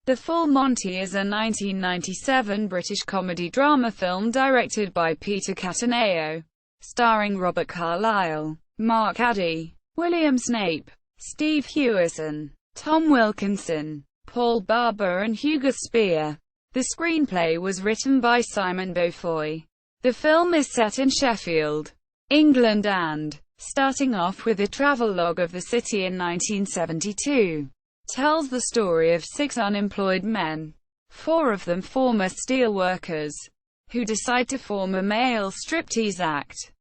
The Full Monty is a 1997 British comedy-drama film directed by Peter Cattaneo, starring Robert Carlyle, Mark Addy, William Snape, Steve Huison, Tom Wilkinson, Paul Barber and Hugo Speer. The screenplay was written by Simon Beaufoy. The film is set in Sheffield, England and, starting off with a travelogue of the city in 1972, tells the story of 6 unemployed men, 4 of them former steel workers, who decide to form a male striptease act,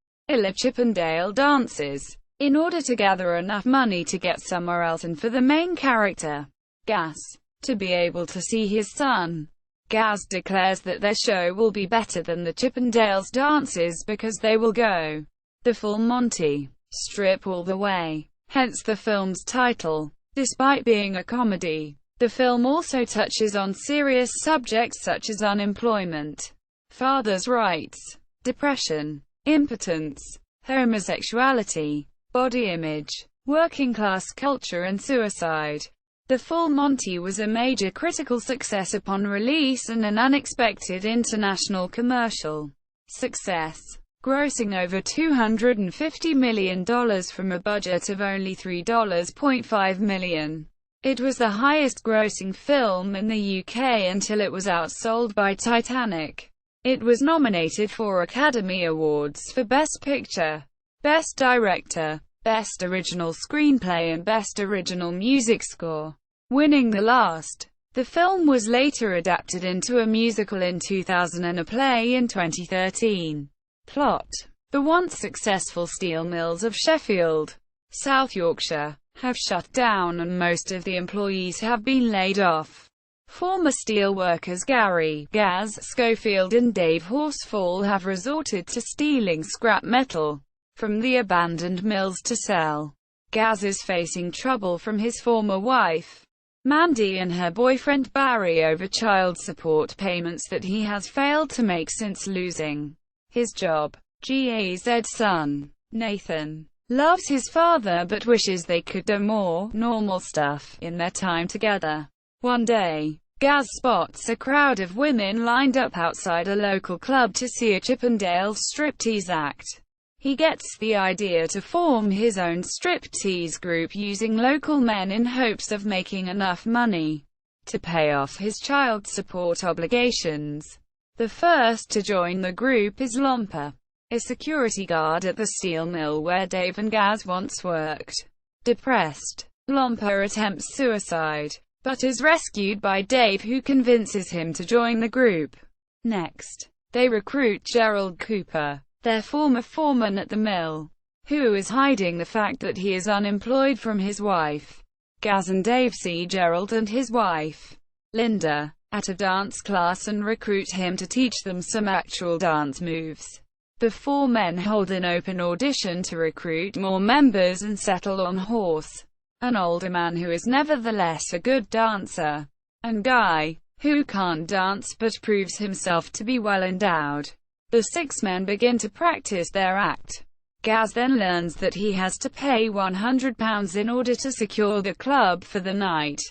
Chippendale dances, in order to gather enough money to get somewhere else and for the main character, Gaz, to be able to see his son. Gaz declares that their show will be better than the Chippendales dances because they will go the full Monty, strip all the way, hence the film's title. Despite being a comedy, the film also touches on serious subjects such as unemployment, fathers' rights, depression, impotence, homosexuality, body image, working-class culture and suicide. The Full Monty was a major critical success upon release and an unexpected international commercial success, grossing over $250 million from a budget of only $3.5 million. It was the highest-grossing film in the UK until it was outsold by Titanic. It was nominated for Academy Awards for Best Picture, Best Director, Best Original Screenplay and Best Original Music Score, winning the last. The film was later adapted into a musical in 2000 and a play in 2013. Plot: the once successful steel mills of Sheffield, South Yorkshire, have shut down and most of the employees have been laid off. Former steel workers Gary, Gaz Schofield and Dave Horsfall have resorted to stealing scrap metal from the abandoned mills to sell. Gaz is facing trouble from his former wife, Mandy, and her boyfriend Barry over child support payments that he has failed to make since losing his job. Gaz's son, Nathan, loves his father but wishes they could do more normal stuff in their time together. One day, Gaz spots a crowd of women lined up outside a local club to see a Chippendale striptease act. He gets the idea to form his own striptease group using local men in hopes of making enough money to pay off his child support obligations. The first to join the group is Lomper, a security guard at the steel mill where Dave and Gaz once worked. Depressed, Lomper attempts suicide, but is rescued by Dave, who convinces him to join the group. Next, they recruit Gerald Cooper, their former foreman at the mill, who is hiding the fact that he is unemployed from his wife. Gaz and Dave see Gerald and his wife, Linda, at a dance class and recruit him to teach them some actual dance moves. The 4 men hold an open audition to recruit more members and settle on Horse, an older man who is nevertheless a good dancer, and Guy, who can't dance but proves himself to be well endowed. The 6 men begin to practice their act. Gaz then learns that he has to pay £100 in order to secure the club for the night.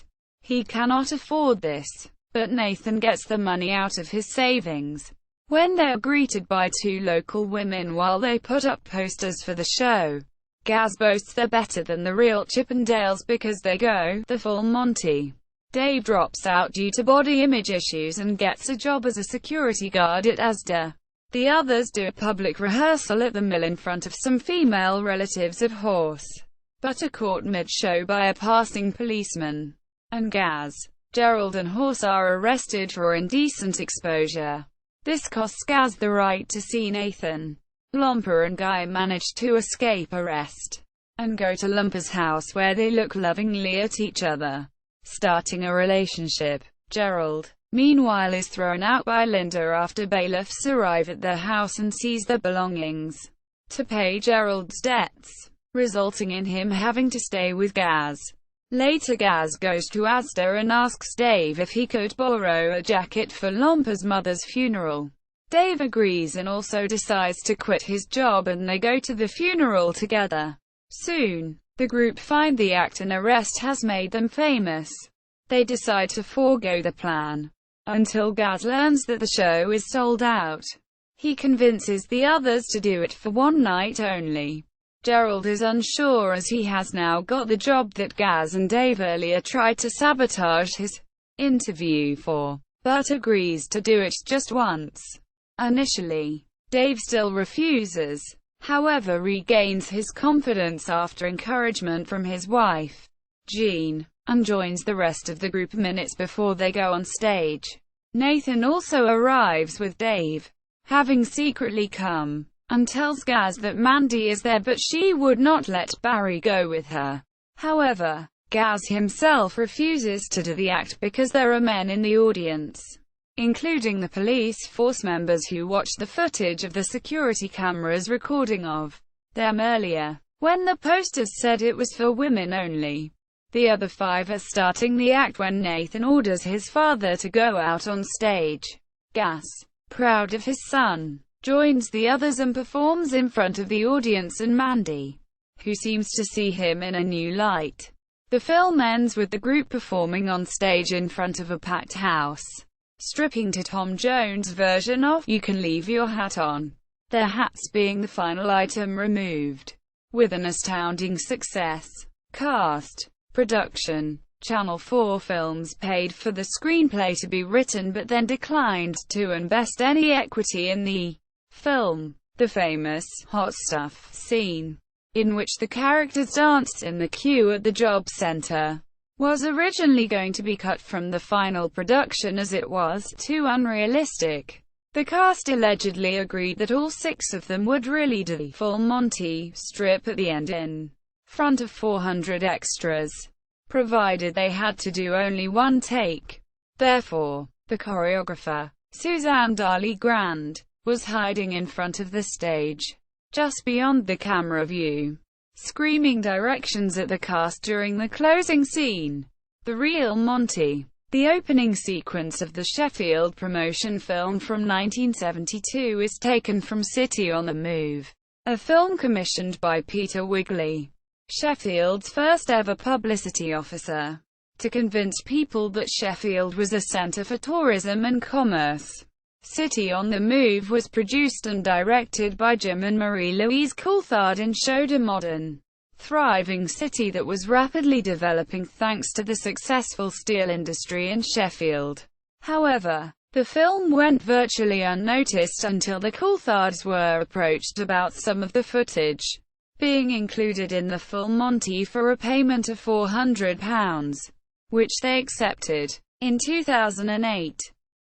He cannot afford this, but Nathan gets the money out of his savings. When they are greeted by 2 local women while they put up posters for the show, Gaz boasts they're better than the real Chippendales because they go the full Monty. Dave drops out due to body image issues and gets a job as a security guard at Asda. The others do a public rehearsal at the mill in front of some female relatives of Horse, but are caught mid-show by a passing policeman, and Gaz, Gerald and Horse are arrested for indecent exposure. This costs Gaz the right to see Nathan. Lomper and Guy manage to escape arrest, and go to Lomper's house where they look lovingly at each other, starting a relationship. Gerald, meanwhile, is thrown out by Linda after bailiffs arrive at their house and seize their belongings to pay Gerald's debts, resulting in him having to stay with Gaz. Later, Gaz goes to Asda and asks Dave if he could borrow a jacket for Lomper's mother's funeral. Dave agrees and also decides to quit his job, and they go to the funeral together. Soon, the group find the act and arrest has made them famous. they decide to forego the plan until Gaz learns that the show is sold out. He convinces the others to do it for one night only. Gerald is unsure as he has now got the job that Gaz and Dave earlier tried to sabotage his interview for, but agrees to do it just once. Initially, Dave still refuses, however regains his confidence after encouragement from his wife, Jean, and joins the rest of the group minutes before they go on stage. Nathan also arrives with Dave, having secretly come, and tells Gaz that Mandy is there but she would not let Barry go with her. However, Gaz himself refuses to do the act because there are men in the audience, including the police force members who watched the footage of the security cameras recording of them earlier, when the posters said it was for women only. The other 5 are starting the act when Nathan orders his father to go out on stage. Gaz, proud of his son, joins the others and performs in front of the audience and Mandy, who seems to see him in a new light. The film ends with the group performing on stage in front of a packed house, stripping to Tom Jones' version of "You Can Leave Your Hat On", their hats being the final item removed. With an astounding success. Cast. Production. Channel 4 Films paid for the screenplay to be written but then declined to invest any equity in the film. The famous "hot stuff" scene, in which the characters danced in the queue at the job center, was originally going to be cut from the final production as it was too unrealistic. The cast allegedly agreed that all 6 of them would really do the full Monty strip at the end in front of 400 extras, provided they had to do only one take. Therefore, the choreographer, Suzanne Darley Grand, was hiding in front of the stage, just beyond the camera view, screaming directions at the cast during the closing scene. The Real Monty. The opening sequence of the Sheffield promotion film from 1972 is taken from City on the Move, a film commissioned by Peter Wigley, Sheffield's first ever publicity officer, to convince people that Sheffield was a centre for tourism and commerce. City on the Move was produced and directed by Jim and Marie-Louise Coulthard and showed a modern, thriving city that was rapidly developing thanks to the successful steel industry in Sheffield. However, the film went virtually unnoticed until the Coulthards were approached about some of the footage being included in the full Monty for a payment of £400, which they accepted. In 2008,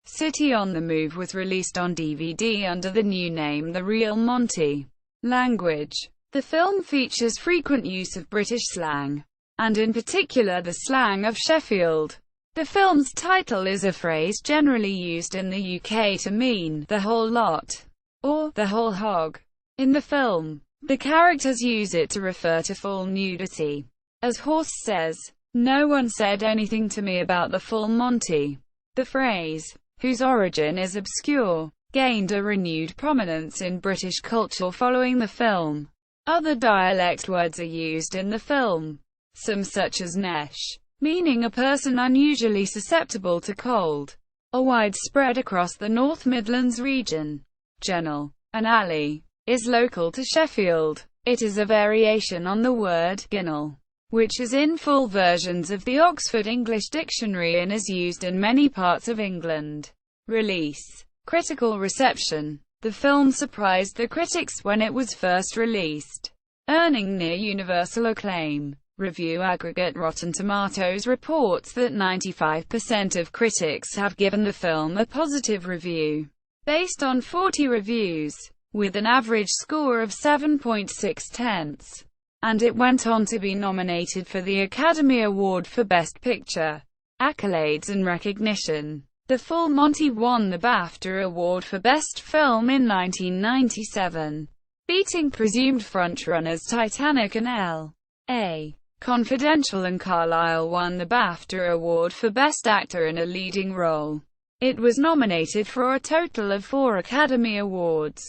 City on the Move was released on DVD under the new name The Real Monty. Language. The film features frequent use of British slang, and in particular the slang of Sheffield. The film's title is a phrase generally used in the UK to mean "the whole lot" or "the whole hog." In the film, the characters use it to refer to full nudity. As Horst says, "No one said anything to me about the full Monty." The phrase, whose origin is obscure, gained a renewed prominence in British culture following the film. Other dialect words are used in the film, some such as nesh, meaning a person unusually susceptible to cold, are widespread across the North Midlands region. Gennel, an alley, is local to Sheffield. It is a variation on the word ginnel, which is in full versions of the Oxford English Dictionary and is used in many parts of England. Release. Critical reception. The film surprised the critics when it was first released, earning near universal acclaim. Review aggregate. Rotten Tomatoes reports that 95% of critics have given the film a positive review, based on 40 reviews, with an average score of 7.6, and it went on to be nominated for the Academy Award for Best Picture. Accolades and recognition. The Full Monty won the BAFTA Award for Best Film in 1997, beating presumed frontrunners Titanic and L.A. Confidential, and Carlyle won the BAFTA Award for Best Actor in a Leading Role. It was nominated for a total of 4 Academy Awards: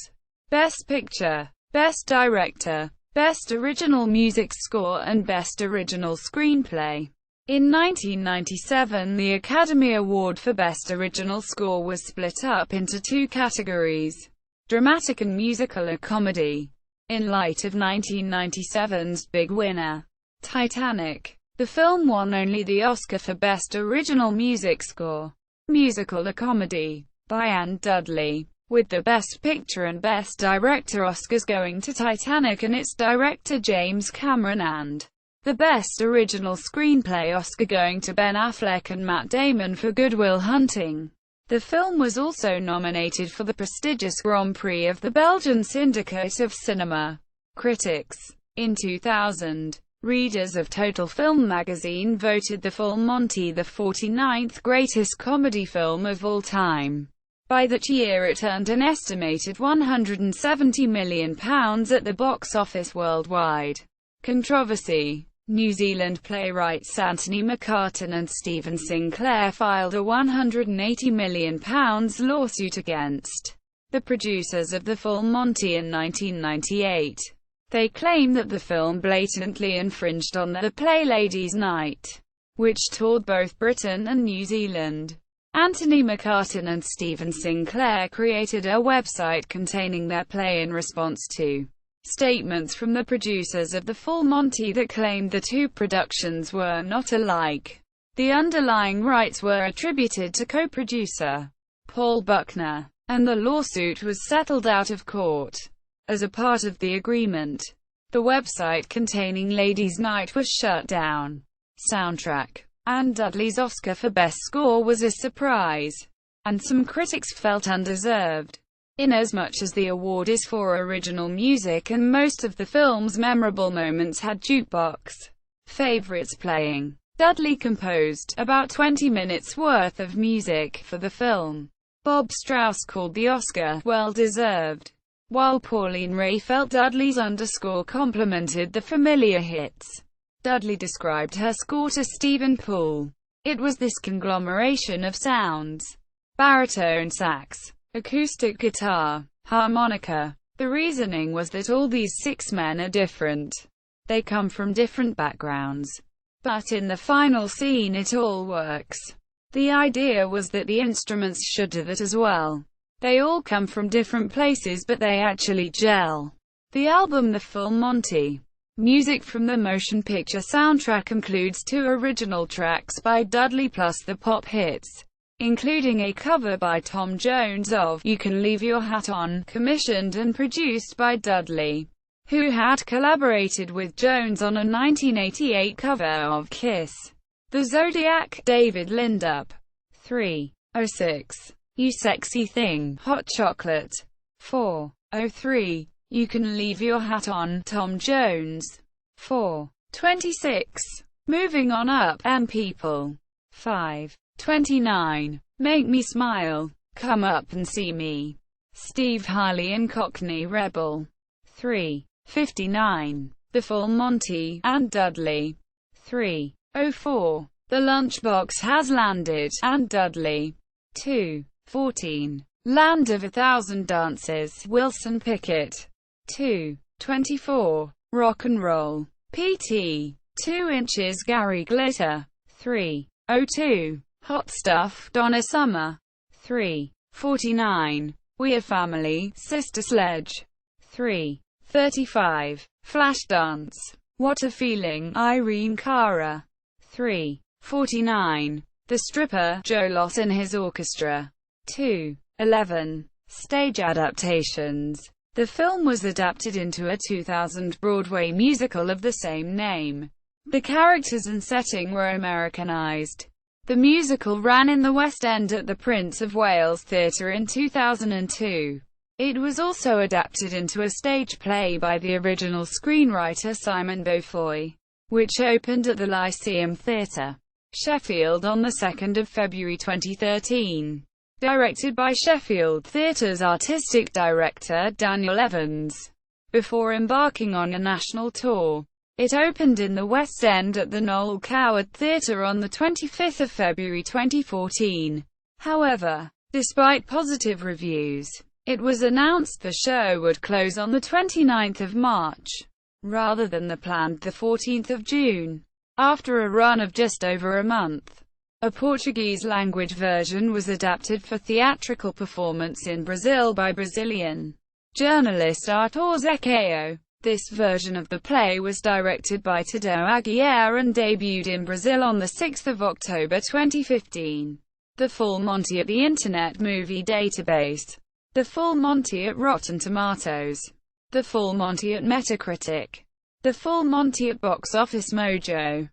Best Picture, Best Director, Best Original Music Score and Best Original Screenplay. In 1997, the Academy Award for Best Original Score was split up into two categories: dramatic and musical or comedy. In light of 1997's big winner, Titanic, the film won only the Oscar for Best Original Music Score, musical or comedy, by Anne Dudley, with the Best Picture and Best Director Oscars going to Titanic and its director James Cameron, and the Best Original Screenplay Oscar going to Ben Affleck and Matt Damon for Good Will Hunting. The film was also nominated for the prestigious Grand Prix of the Belgian Syndicate of Cinema Critics. In 2000, readers of Total Film magazine voted The Full Monty the 49th greatest comedy film of all time. By that year it earned an estimated £170 million at the box office worldwide. Controversy. New Zealand playwrights Anthony McCartan and Stephen Sinclair filed a £180 million lawsuit against the producers of The Full Monty in 1998. They claim that the film blatantly infringed on the play Ladies' Night, which toured both Britain and New Zealand. Anthony McCartan and Stephen Sinclair created a website containing their play in response to statements from the producers of The Full Monty that claimed the two productions were not alike. The underlying rights were attributed to co-producer Paul Buckner, and the lawsuit was settled out of court. As a part of the agreement, the website containing Ladies' Night was shut down. Soundtrack. Anne Dudley's Oscar for Best Score was a surprise, and some critics felt undeserved, inasmuch as the award is for original music and most of the film's memorable moments had jukebox favorites playing. Dudley composed about 20 minutes worth of music for the film. Bob Strauss called the Oscar well-deserved, while Pauline Ray felt Dudley's underscore complemented the familiar hits. Dudley described her score to Stephen Poole. It was this conglomeration of sounds: baritone sax, acoustic guitar, harmonica. The reasoning was that all these six men are different. They come from different backgrounds. But in the final scene it all works. The idea was that the instruments should do that as well. They all come from different places but they actually gel. The album The Full Monty. Music from the motion picture soundtrack includes 2 original tracks by Dudley plus the pop hits, including a cover by Tom Jones of You Can Leave Your Hat On, commissioned and produced by Dudley, who had collaborated with Jones on a 1988 cover of Kiss the Zodiac, David Lindup. 3:06. You Sexy Thing, Hot Chocolate. 4:03. You Can Leave Your Hat On, Tom Jones. 4:26. Moving On Up, and People. 5:29. Make Me Smile, Come Up and See Me, Steve Harley and Cockney Rebel. 3:59. The Full Monty, and Dudley. 3:04. The Lunchbox Has Landed, and Dudley. 2:14. Land of a Thousand Dances, Wilson Pickett. 2:24. Rock and Roll, P.T. 2 Inches, Gary Glitter. 3:02. Hot Stuff, Donna Summer. 3:49. We're Family, Sister Sledge. 3:35. Flashdance, What a Feeling, Irene Cara. 3:49. The Stripper, Joe Loss and His Orchestra. 2:11. Stage Adaptations. The film was adapted into a 2000 Broadway musical of the same name. The characters and setting were Americanized. The musical ran in the West End at the Prince of Wales Theatre in 2002. It was also adapted into a stage play by the original screenwriter Simon Beaufoy, which opened at the Lyceum Theatre, Sheffield on 2 February 2013. Directed by Sheffield Theatre's artistic director Daniel Evans. Before embarking on a national tour, it opened in the West End at the Noel Coward Theatre on 25 February 2014. However, despite positive reviews, it was announced the show would close on 29 March, rather than the planned 14 June. After a run of just over a month, a Portuguese-language version was adapted for theatrical performance in Brazil by Brazilian journalist Arthur Zequeo. This version of the play was directed by Tadeu Aguiar and debuted in Brazil on 6 October 2015. The Full Monty at the Internet Movie Database. The Full Monty at Rotten Tomatoes. The Full Monty at Metacritic. The Full Monty at Box Office Mojo.